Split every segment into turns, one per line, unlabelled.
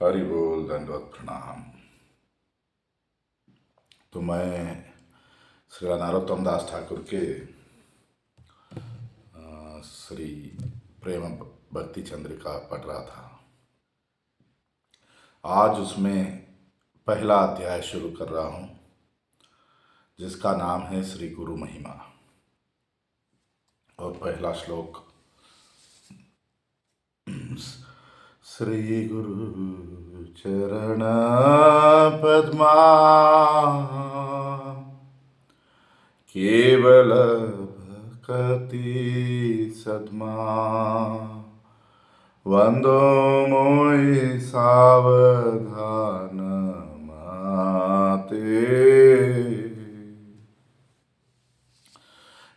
हरि बोल, दंडवत प्रणाम। तो मैं श्री नरोत्तम दास ठाकुर के श्री प्रेम भक्ति चंद्रिका पढ़ रहा था। आज उसमें पहला अध्याय शुरू कर रहा हूँ, जिसका नाम है श्री गुरु महिमा। और पहला श्लोक, श्री गुरु चरण पद्मा केवल भक्ति सद्मा वंदो मोहि सावधान माते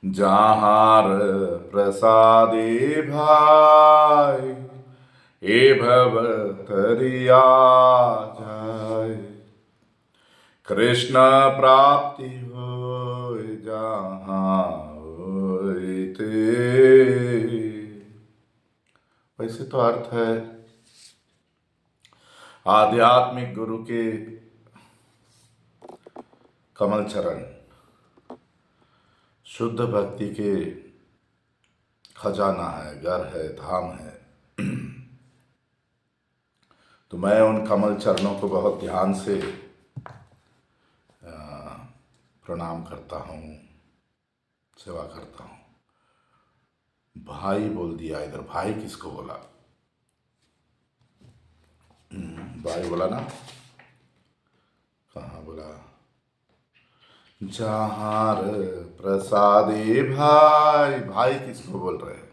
जहार प्रसादे भाई ए भव तरिया जाय कृष्ण प्राप्ति हो जहाँ होते। वैसे तो अर्थ है आध्यात्मिक गुरु के कमल चरण शुद्ध भक्ति के खजाना है, घर है, धाम है। तो मैं उन कमल चरणों को बहुत ध्यान से प्रणाम करता हूँ, सेवा करता हूँ। भाई बोल दिया इधर, भाई किसको बोला? भाई बोला ना, कहाँ बोला? जहार प्रसादे भाई, भाई किसको बोल रहे हैं?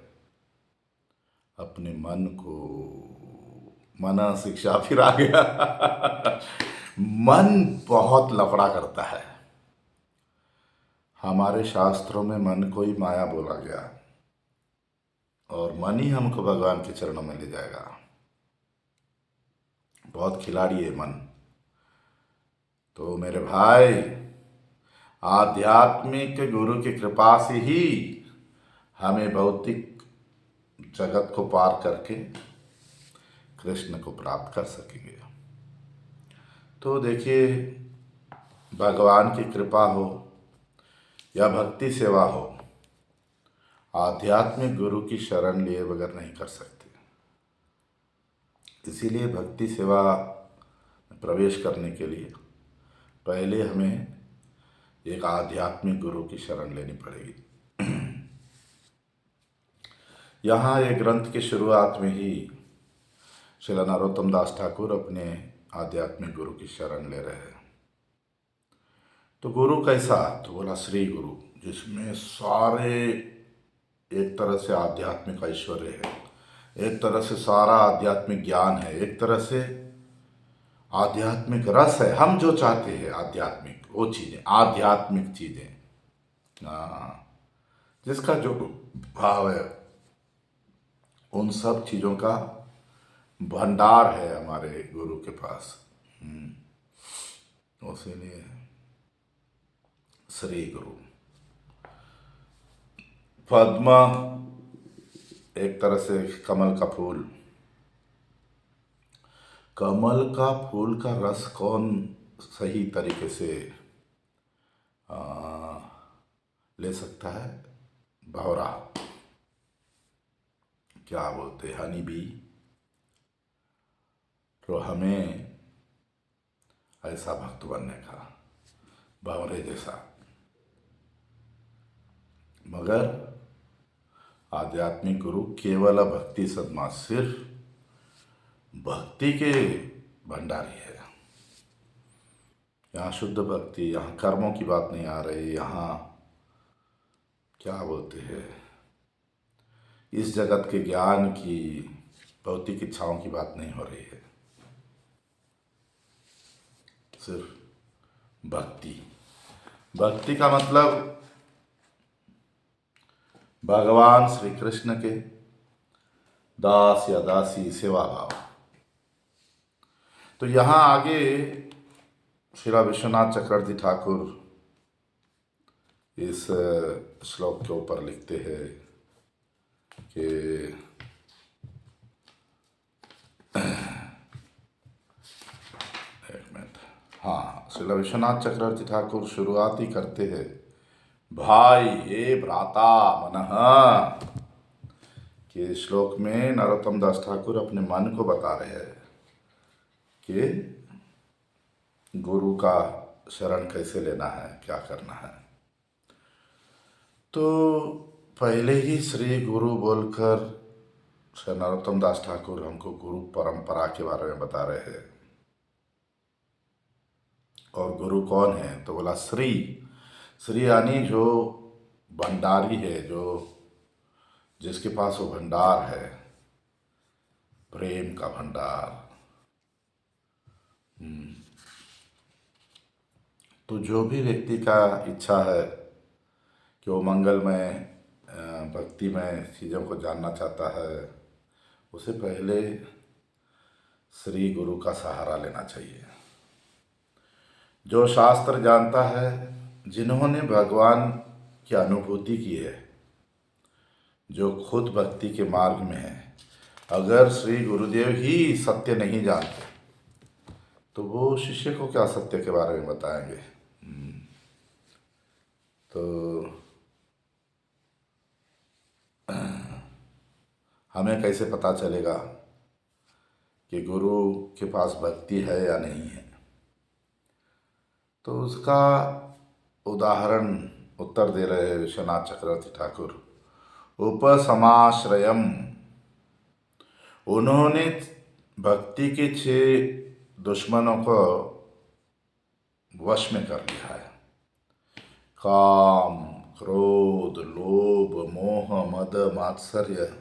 अपने मन को। मना शिक्षा फिर आ गया। मन बहुत लफड़ा करता है। हमारे शास्त्रों में मन को ही माया बोला गया, और मन ही हमको भगवान के चरणों में ले जाएगा। बहुत खिलाड़ी है मन। तो मेरे भाई, आध्यात्मिक गुरु की कृपा से ही हमें भौतिक जगत को पार करके कृष्ण को प्राप्त कर सकेंगे। तो देखिए, भगवान की कृपा हो या भक्ति सेवा हो, आध्यात्मिक गुरु की शरण लिए बगैर नहीं कर सकते। इसीलिए भक्ति सेवा में प्रवेश करने के लिए पहले हमें एक आध्यात्मिक गुरु की शरण लेनी पड़ेगी। यहाँ एक ग्रंथ की शुरुआत में ही श्री नरोत्तम दास ठाकुर अपने आध्यात्मिक गुरु की शरण ले रहे हैं। तो गुरु कैसा? तो बोला श्री गुरु, जिसमें सारे एक तरह से आध्यात्मिक ऐश्वर्य है, एक तरह से सारा आध्यात्मिक ज्ञान है, एक तरह से आध्यात्मिक रस है। हम जो चाहते हैं आध्यात्मिक, वो चीज़ें, आध्यात्मिक चीज़ें, जिसका जो भाव है, उन सब चीज़ों का भंडार है हमारे गुरु के पास। उसीलिए श्री गुरु। पद्म एक तरह से कमल का फूल। कमल का फूल का रस कौन सही तरीके से ले सकता है? भौरा, क्या बोलते, हनी बी। तो हमें ऐसा भक्त बनने का, भंवरे जैसा। मगर आध्यात्मिक गुरु केवल भक्ति सद्मा, सिर्फ भक्ति के भंडारी है। यहाँ शुद्ध भक्ति, यहाँ कर्मों की बात नहीं आ रही, यहाँ क्या बोलते हैं, इस जगत के ज्ञान की, भौतिक इच्छाओं की बात नहीं हो रही है। सिर्फ भक्ति। भक्ति का मतलब भगवान श्री कृष्ण के दास या दासी, सेवा भाव। तो यहाँ आगे श्री विश्वनाथ चक्रवर्ती ठाकुर इस श्लोक के ऊपर लिखते हैं कि हाँ, श्रील विश्वनाथ चक्रवर्ती ठाकुर शुरुआत ही करते हैं, भाई हे भ्राता मनः, कि इस श्लोक में नरोत्तम दास ठाकुर अपने मन को बता रहे हैं कि गुरु का शरण कैसे लेना है, क्या करना है। तो पहले ही श्री गुरु बोलकर श्री नरोत्तम दास ठाकुर हमको गुरु परंपरा के बारे में बता रहे हैं। और गुरु कौन है, तो बोला श्री। श्री यानी जो भंडारी है, जो जिसके पास वो भंडार है, प्रेम का भंडार। तो जो भी व्यक्ति का इच्छा है कि वो मंगलमय भक्तिमय चीज़ों को जानना चाहता है, उसे पहले श्री गुरु का सहारा लेना चाहिए। जो शास्त्र जानता है, जिन्होंने भगवान की अनुभूति की है, जो खुद भक्ति के मार्ग में है, अगर श्री गुरुदेव ही सत्य नहीं जानते तो वो शिष्य को क्या सत्य के बारे में बताएंगे। तो हमें कैसे पता चलेगा कि गुरु के पास भक्ति है या नहीं है। तो उसका उदाहरण उत्तर दे रहे हैं विश्वनाथ चक्रवर्ती ठाकुर। उपसमाश्रयम, उन्होंने भक्ति के 6 दुश्मनों को वश में कर लिया है। काम, क्रोध, लोभ, मोह, मद, मात्सर्य।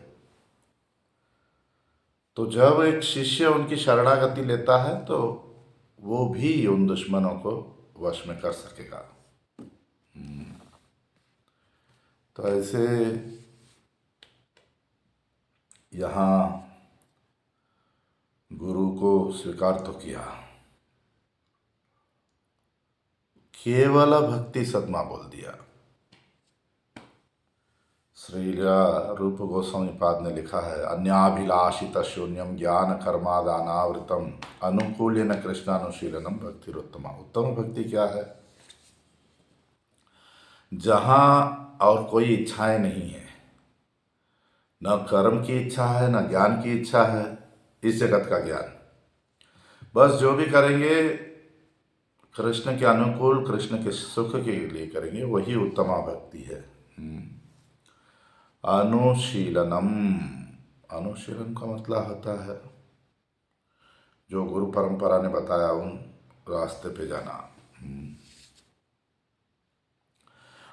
तो जब एक शिष्य उनकी शरणागति लेता है तो वो भी उन दुश्मनों को वश में कर सकेगा। तो ऐसे यहाँ गुरु को स्वीकार तो किया, केवल भक्ति सदमा बोल दिया। श्री रूप गोस्वामी पाद ने लिखा है, अन्याभिलाषित शून्यम ज्ञान कर्मादानावृतम अनुकूल्यन कृष्णानुशीलनम भक्तिरुत्तमा। उत्तम भक्ति क्या है? जहाँ और कोई इच्छाएं नहीं है, न कर्म की इच्छा है, न ज्ञान की इच्छा है, इस जगत का ज्ञान। बस जो भी करेंगे कृष्ण के अनुकूल, कृष्ण के सुख के लिए करेंगे, वही उत्तमा भक्ति है। अनुशीलनम, अनुशीलन का मतलब होता है जो गुरु परंपरा ने बताया उन रास्ते पे जाना।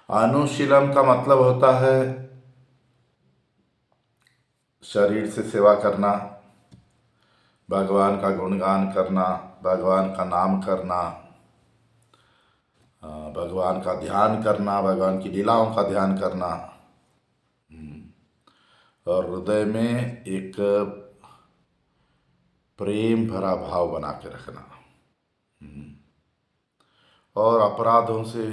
अनुशीलन का मतलब होता है शरीर से सेवा करना, भगवान का गुणगान करना, भगवान का नाम करना, भगवान का ध्यान करना, भगवान की लीलाओं का ध्यान करना, और हृदय में एक प्रेम भरा भाव बना के रखना, और अपराधों से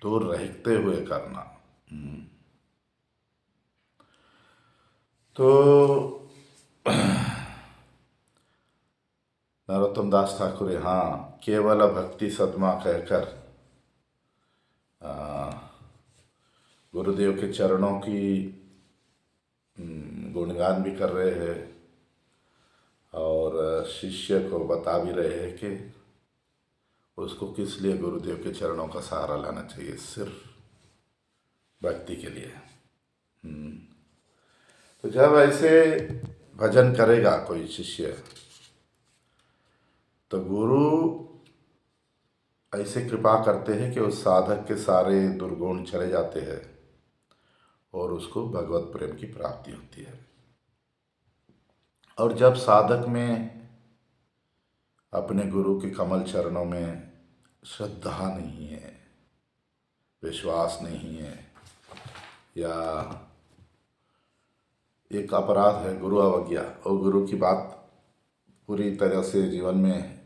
दूर रहते हुए करना। तो नरोत्तम दास ठाकुर यहाँ केवल भक्ति सदमा कहकर गुरुदेव के चरणों की गुणगान भी कर रहे हैं और शिष्य को बता भी रहे हैं कि उसको किस लिए गुरुदेव के चरणों का सहारा लेना चाहिए, सिर्फ भक्ति के लिए। तो जब ऐसे भजन करेगा कोई शिष्य, तो गुरु ऐसे कृपा करते हैं कि उस साधक के सारे दुर्गुण चले जाते हैं और उसको भगवत प्रेम की प्राप्ति होती है। और जब साधक में अपने गुरु के कमल चरणों में श्रद्धा नहीं है, विश्वास नहीं है, या एक अपराध है गुरु अवज्ञा, और गुरु की बात पूरी तरह से जीवन में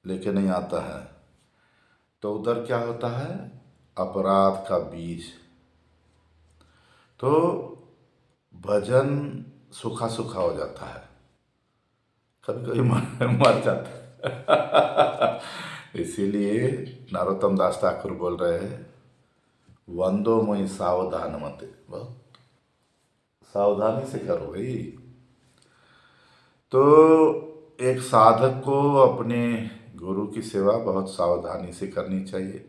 लेके नहीं आता है, तो उधर क्या होता है? अपराध का बीज। तो भजन सूखा सूखा हो जाता है, कभी कभी मर जाता है। इसीलिए नरोत्तम दास ठाकुर बोल रहे हैं, वंदो मोई सावधान मते, बहुत सावधानी से करो भाई। तो एक साधक को अपने गुरु की सेवा बहुत सावधानी से करनी चाहिए।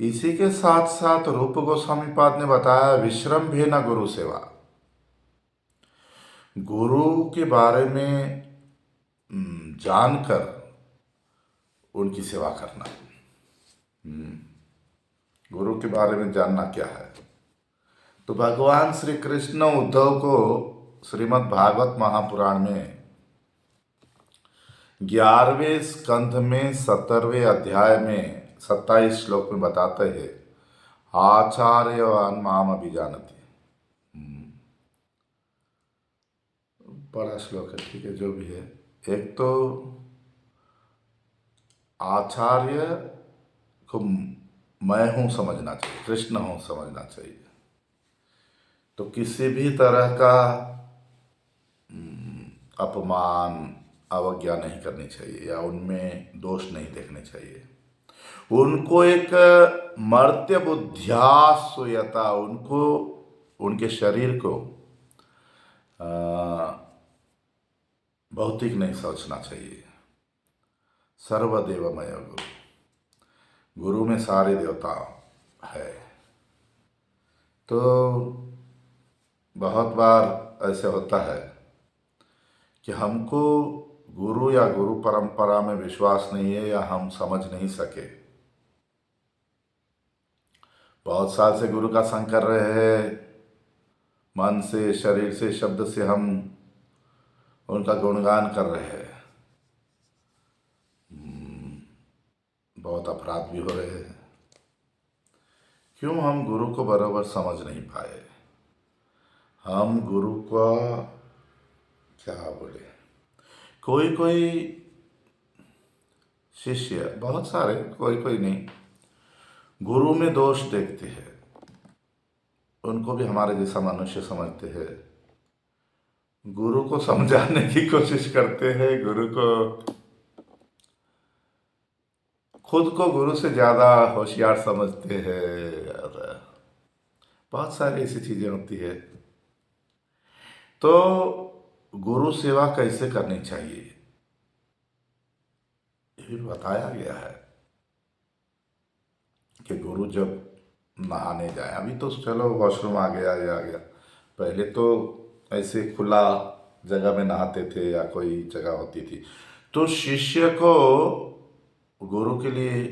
इसी के साथ साथ रूप गोस्वामी पाद ने बताया, विश्रम भी न गुरु सेवा। गुरु के बारे में जानकर उनकी सेवा करना। गुरु के बारे में जानना क्या है? तो भगवान श्री कृष्ण उद्धव को श्रीमद् भागवत महापुराण में 11वें स्कंध में 17वें अध्याय में 27 श्लोक में बताते हैं, आचार्यवान माम अभिजानति। बड़ा श्लोक है, ठीक है, जो भी है। एक तो आचार्य को मैं हूँ समझना चाहिए, कृष्ण हूँ समझना चाहिए। तो किसी भी तरह का अपमान अवज्ञा नहीं करनी चाहिए या उनमें दोष नहीं देखने चाहिए। उनको एक मर्त्य बुद्ध्यासुयता, उनको उनके शरीर को भौतिक नहीं सोचना चाहिए। सर्वदेवमय गुरु, गुरु में सारे देवता है। तो बहुत बार ऐसे होता है कि हमको गुरु या गुरु परंपरा में विश्वास नहीं है या हम समझ नहीं सके। बहुत साल से गुरु का संग कर रहे हैं, मन से, शरीर से, शब्द से हम उनका गुणगान कर रहे हैं। बहुत अपराध भी हो रहे हैं। क्यों? हम गुरु को बराबर समझ नहीं पाए। हम गुरु का क्या बोले, कोई कोई शिष्य, बहुत सारे, कोई कोई नहीं, गुरु में दोष देखते हैं। उनको भी हमारे जैसा मनुष्य समझते हैं, गुरु को समझाने की कोशिश करते हैं, गुरु को, खुद को गुरु से ज़्यादा होशियार समझते हैं। बहुत सारी ऐसी चीज़ें होती है। तो गुरु सेवा कैसे करनी चाहिए ये भी बताया गया है कि गुरु जब नहाने जाए, अभी तो चलो वॉशरूम आ गया, ये आ गया, पहले तो ऐसे खुला जगह में नहाते थे या कोई जगह होती थी, तो शिष्य को गुरु के लिए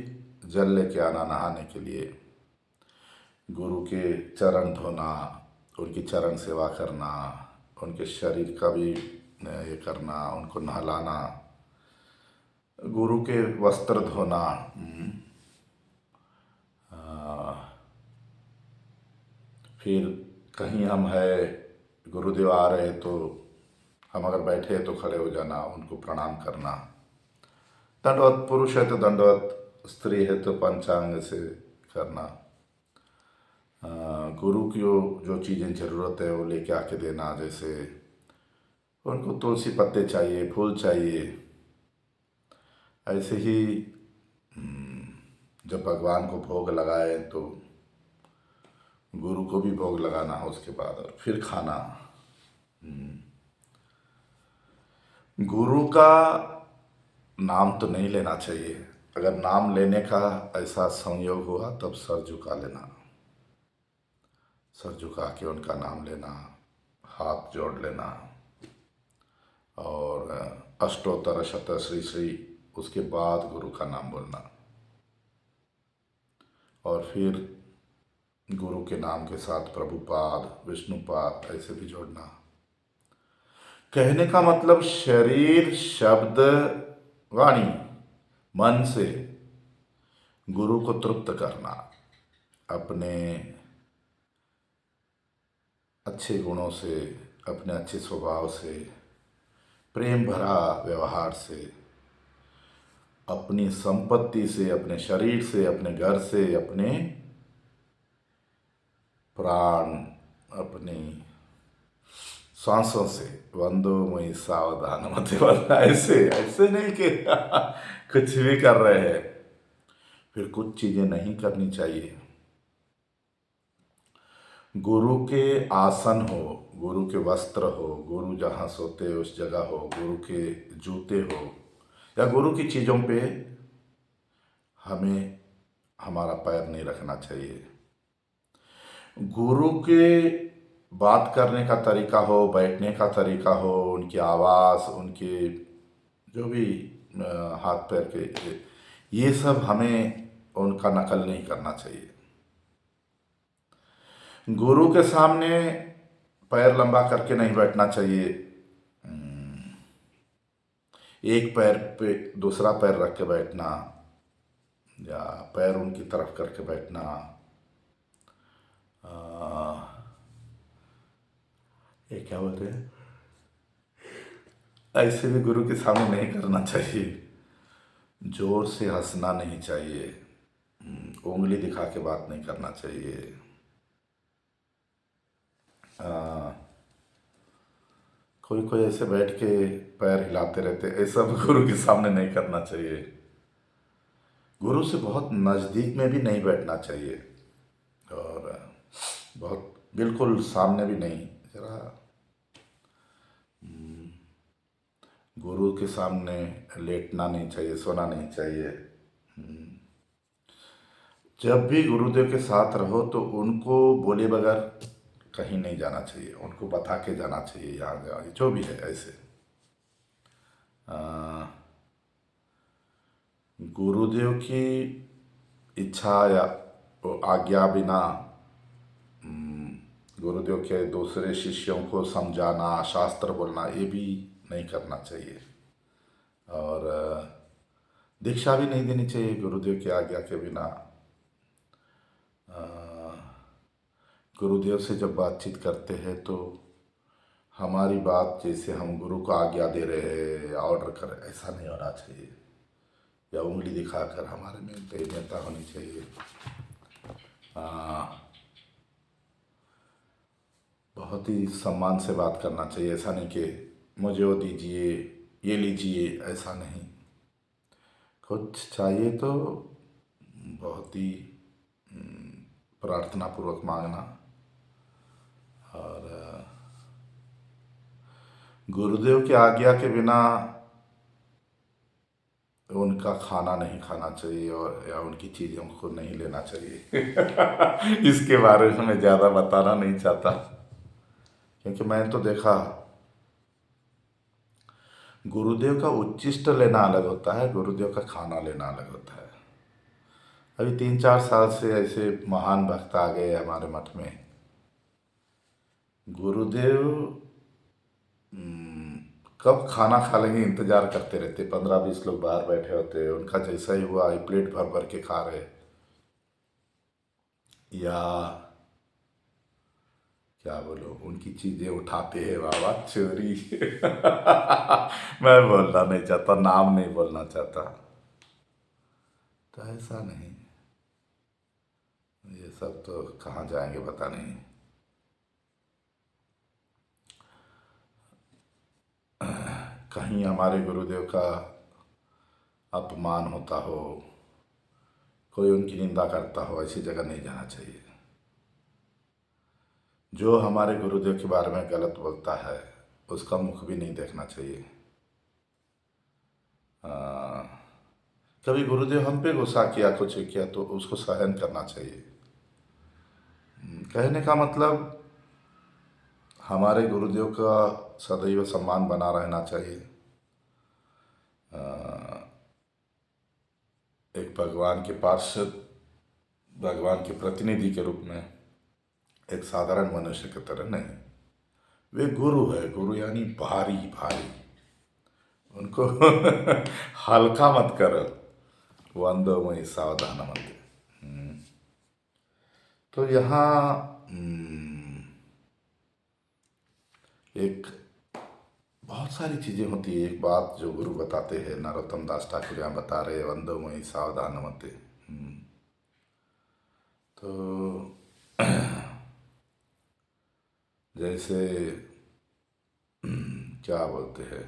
जल लेके आना, नहाने के लिए, गुरु के चरण धोना, उनकी चरण सेवा करना, उनके शरीर का भी ये करना, उनको नहलाना, गुरु के वस्त्र धोना। फिर कहीं हम है, गुरुदेव आ रहे तो हम अगर बैठे हैं तो खड़े हो जाना, उनको प्रणाम करना। दंडवत, पुरुष है तो दंडवत, स्त्री है तो पंचांग से करना। गुरु की जो चीज़ें ज़रूरत है वो लेके आके देना, जैसे उनको तुलसी पत्ते चाहिए, फूल चाहिए, ऐसे ही जब भगवान को भोग लगाए तो गुरु को भी भोग लगाना है उसके बाद, और फिर खाना। गुरु का नाम तो नहीं लेना चाहिए। अगर नाम लेने का ऐसा संयोग हुआ तब सर झुका लेना, सर झुका के उनका नाम लेना, हाथ जोड़ लेना, और अष्टोत्तर शत श्री श्री, उसके बाद गुरु का नाम बोलना, और फिर गुरु के नाम के साथ प्रभुपाद, विष्णुपाद ऐसे भी जोड़ना। कहने का मतलब शरीर, शब्द, वाणी, मन से गुरु को तृप्त करना, अपने अच्छे गुणों से, अपने अच्छे स्वभाव से, प्रेम भरा व्यवहार से, अपनी संपत्ति से, अपने शरीर से, अपने घर से, अपने प्राण, अपनी सांसों से, वंदो मई सावधान मत वरना ऐसे ऐसे नहीं कि कुछ भी कर रहे हैं। फिर कुछ चीजें नहीं करनी चाहिए। गुरु के आसन हो, गुरु के वस्त्र हो, गुरु जहाँ सोते उस जगह हो, गुरु के जूते हो, या गुरु की चीज़ों पे हमें हमारा पैर नहीं रखना चाहिए। गुरु के बात करने का तरीका हो, बैठने का तरीका हो, उनकी आवाज़, उनके जो भी हाथ पैर के, ये सब हमें उनका नकल नहीं करना चाहिए। गुरु के सामने पैर लंबा करके नहीं बैठना चाहिए। एक पैर पे दूसरा पैर रख के बैठना, या पैर उनकी तरफ करके बैठना, ये क्या बोलते हैं, ऐसे भी गुरु के सामने नहीं करना चाहिए। जोर से हंसना नहीं चाहिए। उंगली दिखा के बात नहीं करना चाहिए। कोई कोई ऐसे बैठ के पैर हिलाते रहते, ऐसा भी गुरु के सामने नहीं करना चाहिए। गुरु से बहुत नज़दीक में भी नहीं बैठना चाहिए, और बहुत बिल्कुल सामने भी नहीं। जरा गुरु के सामने लेटना नहीं चाहिए, सोना नहीं चाहिए। जब भी गुरुदेव के साथ रहो तो उनको बोले बगैर कहीं नहीं जाना चाहिए, उनको बता के जाना चाहिए यहाँ जाओ, जो भी है ऐसे। गुरुदेव की इच्छा या आज्ञा बिना गुरुदेव के दूसरे शिष्यों को समझाना, शास्त्र बोलना, ये भी नहीं करना चाहिए। और दीक्षा भी नहीं देनी चाहिए गुरुदेव की आज्ञा के बिना। गुरुदेव से जब बातचीत करते हैं तो हमारी बात जैसे हम गुरु को आज्ञा दे रहे हैं या ऑर्डर कर रहे हैं, ऐसा नहीं होना चाहिए। या उंगली दिखाकर हमारे में दयनीयता होनी चाहिए। बहुत ही सम्मान से बात करना चाहिए। ऐसा नहीं कि मुझे वो दीजिए, ये लीजिए, ऐसा नहीं। कुछ चाहिए तो बहुत ही प्रार्थना पूर्वक मांगना। और गुरुदेव की आज्ञा के बिना उनका खाना नहीं खाना चाहिए, और या उनकी चीज़ों को नहीं लेना चाहिए। इसके बारे में मैं ज़्यादा बताना नहीं चाहता, क्योंकि मैंने तो देखा गुरुदेव का उच्चिष्ट लेना अलग होता है, गुरुदेव का खाना लेना अलग होता है। अभी 3-4 साल से ऐसे महान भक्त आ गए हमारे मठ में। गुरुदेव कब खाना खा लेंगे इंतजार करते रहते। 15-20 लोग बाहर बैठे होते, उनका जैसा ही हुआ प्लेट भर भर के खा रहे, या क्या बोलो, उनकी चीजें उठाते हैं बाबा, चोरी। मैं बोलना नहीं चाहता, नाम नहीं बोलना चाहता। तो ऐसा नहीं, ये सब तो कहाँ जाएंगे पता नहीं। कहीं हमारे गुरुदेव का अपमान होता हो, कोई उनकी निंदा करता हो, ऐसी जगह नहीं जाना चाहिए। जो हमारे गुरुदेव के बारे में गलत बोलता है उसका मुख भी नहीं देखना चाहिए। कभी गुरुदेव हम पे गुस्सा किया, कुछ किया, तो उसको सहन करना चाहिए। कहने का मतलब हमारे गुरुदेव का सदैव सम्मान बना रहना चाहिए। एक भगवान के पार्षद, भगवान के प्रतिनिधि के रूप में, एक साधारण मनुष्य की तरह नहीं। वे गुरु है, गुरु यानी भारी भारी, उनको हल्का मत करो। वंदो मई सावधान मत। तो यहाँ एक बहुत सारी चीज़ें होती है। एक बात जो गुरु बताते हैं, नरोत्तम दास ठाकुर यहाँ बता रहे हैं, वंदो मई सावधान मत। तो जैसे क्या बोलते हैं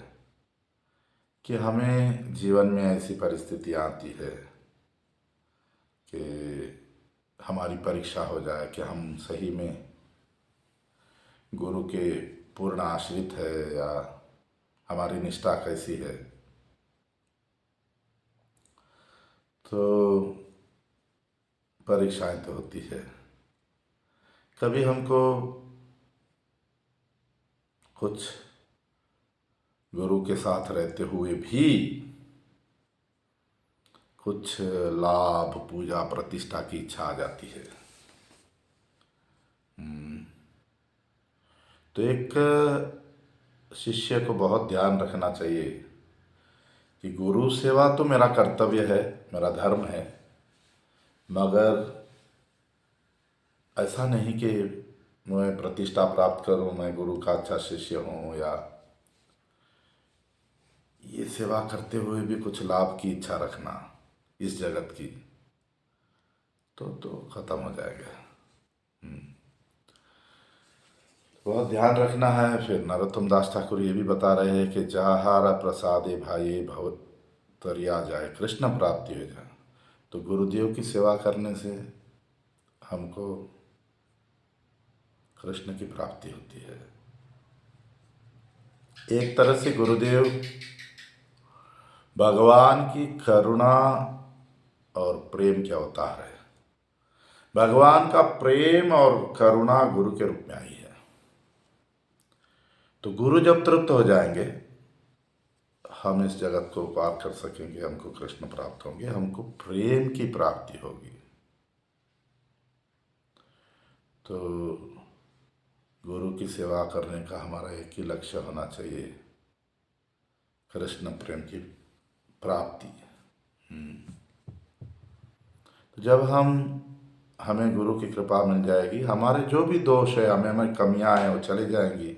कि हमें जीवन में ऐसी परिस्थितियाँ आती है कि हमारी परीक्षा हो जाए कि हम सही में गुरु के पूर्ण आश्रित है या हमारी निष्ठा कैसी है। तो परीक्षाएं तो होती है, कभी हमको कुछ गुरु के साथ रहते हुए भी कुछ लाभ पूजा प्रतिष्ठा की इच्छा आ जाती है। तो एक शिष्य को बहुत ध्यान रखना चाहिए कि गुरु सेवा तो मेरा कर्तव्य है, मेरा धर्म है, मगर ऐसा नहीं कि मैं प्रतिष्ठा प्राप्त करूं, मैं गुरु का अच्छा शिष्य हूं, या ये सेवा करते हुए भी कुछ लाभ की इच्छा रखना इस जगत की, तो खत्म हो जाएगा। बहुत ध्यान रखना है। फिर नरोत्तम दास ठाकुर ये भी बता रहे हैं कि जहार प्रसादे भाई भव तरिया जाए, कृष्ण प्राप्ति हो जाए। तो गुरुदेव की सेवा करने से हमको कृष्ण की प्राप्ति होती है। एक तरह से गुरुदेव भगवान की करुणा और प्रेम के अवतार है। भगवान का प्रेम और करुणा गुरु के रूप में आई है। तो गुरु जब तृप्त हो जाएंगे, हम इस जगत को पार कर सकेंगे, हमको कृष्ण प्राप्त होंगे, हमको प्रेम की प्राप्ति होगी। तो गुरु की सेवा करने का हमारा एक ही लक्ष्य होना चाहिए, कृष्ण प्रेम की प्राप्ति। तो जब हमें गुरु की कृपा मिल जाएगी, हमारे जो भी दोष है, हमें कमियां हैं, वो चली जाएंगी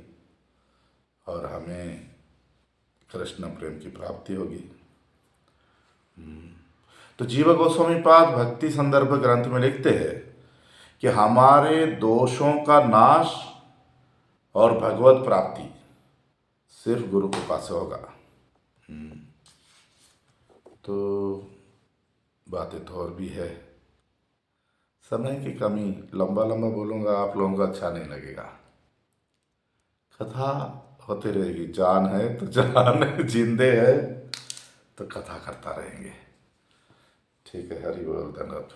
और हमें कृष्ण प्रेम की प्राप्ति होगी। तो जीव गोस्वामी पाद भक्ति संदर्भ ग्रंथ में लिखते हैं कि हमारे दोषों का नाश और भगवत प्राप्ति सिर्फ गुरु कृपा से होगा। तो बातें तो और भी है, समय की कमी, लंबा लंबा बोलूँगा आप लोगों को अच्छा नहीं लगेगा। कथा होती रहेगी, जान है तो जान है, जिंदे है तो कथा करता रहेंगे। ठीक है, हरि बोल, धन्यवाद।